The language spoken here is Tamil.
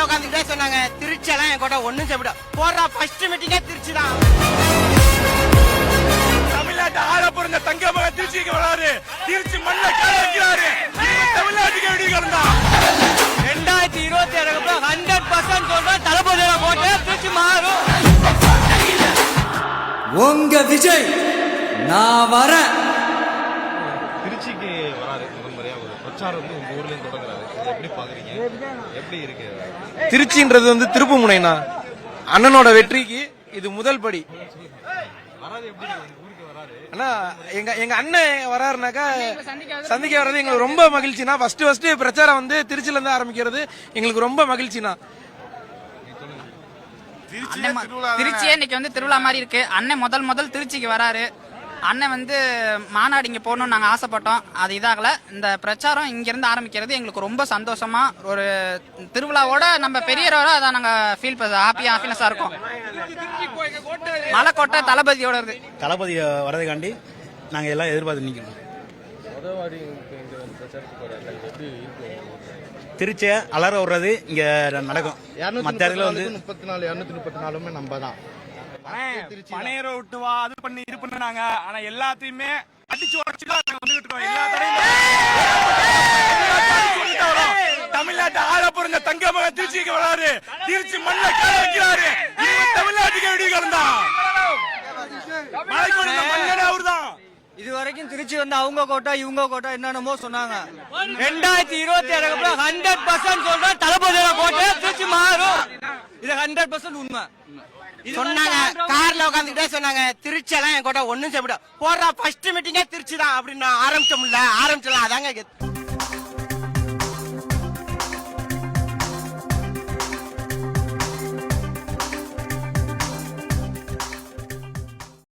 கார்ல உட்காந்துக்கிட்டே சொன்னாங்க திருச்சி எல்லாம் என் கூட ஒண்ணும் செய்ய போடுறா ஃபர்ஸ்ட் மீட்டிங்கே திருச்சி தான். தமிழ்நாட்டு ஆள பிறந்த தங்க மகன் திருச்சிக்கு வராரு. திருச்சி மண்ணை கால வைக்கிறாரு. தமிழ்நாட்டுக்கு எப்படி கிடந்தா 2027 100% சொல்றேன். தளபதியோட போட்டு திருச்சி மாறும். உங்க விஜய் நான் வரேன். திருச்சிக்கு வராரு முதன்முறையா ஒரு பிரச்சாரம் வந்து உங்க ஊர்ல தொடங்குறாரு. எப்படி பாக்குறீங்க? எப்படி இருக்கு? திருச்சின்றது வந்து திருப்பு முனைனா அண்ணனோட வெற்றிக்கு இது முதல் படி. வராது எப்படி ஊருக்கு வராரு? ஆனா எங்க அண்ணன் வராருனாக்கா சந்திக்க வர்றது எங்களுக்கு ரொம்ப மகிழ்ச்சினா. ஃபர்ஸ்ட் பிரச்சாரம் வந்து திருச்சியில இருந்து ஆரம்பிக்கிறது எங்களுக்கு ரொம்ப மகிழ்ச்சினா. திருச்சியே இன்னைக்கு வந்து திருவிழா மாதிரி இருக்கு. அண்ணன் முதல் திருச்சிக்கு வராரு. அண்ணன் வந்து மாநாடு இங்க போகணும்னு நாங்க ஆசைப்பட்டோம். அது இதாகல. இந்த பிரச்சாரம் இங்க இருந்து ஆரம்பிக்கிறது எங்களுக்கு ரொம்ப சந்தோஷமா, ஒரு திருவிழாவோட நம்ம பெரியவரோட அதான் நாங்க ஃபீல் ஹாப்பினஸா இருக்கோம். மலைக்கோட்டை தளபதியோட இருக்கு. தளபதி வரதுக்காண்டி நாங்க எல்லாம் எதிர்பார்த்து நிற்கிறோம். திருச்சியை அலற விடுறது இங்க நடக்கும். மற்ற இடத்துல வந்து 234 நம்ம தான் பனையரை விட்டு வா அது பண்ணி இது பண்ணாங்க. ஆனா எல்லாத்தையுமே அடிச்சு உடச்சுதான் வந்துகிட்டு இருக்கோம். தமிழ்நாட்டு ஆள பிறந்த தங்க மகன் திருச்சிக்கு வராரு. திருச்சி மண்ணை கால வைக்கிறாரு. தமிழ்நாட்டுக்கு எப்படி கிடந்தா மண்ணே அவர்தான். இது வரைக்கும் திருச்சி வந்து அவங்க கோட்டா இவங்க கோட்டா என்னென்னமோ சொன்னாங்க. 2027 100% சொல்றேன். தளபதியோட போட்டு திருச்சி மாறும். இது 100% உண்மை. சொன்னாங்க கார்ல உட்காந்துக்கிட்டே சொன்னாங்க திருச்சி எல்லாம் என் கூட ஒண்ணும் செய்ய போடுறா ஃபர்ஸ்ட் மீட்டிங்கே திருச்சி தான் அப்படின்னு ஆரம்பிச்சோம்ல. ஆரம்பிச்சலாம் அதாங்க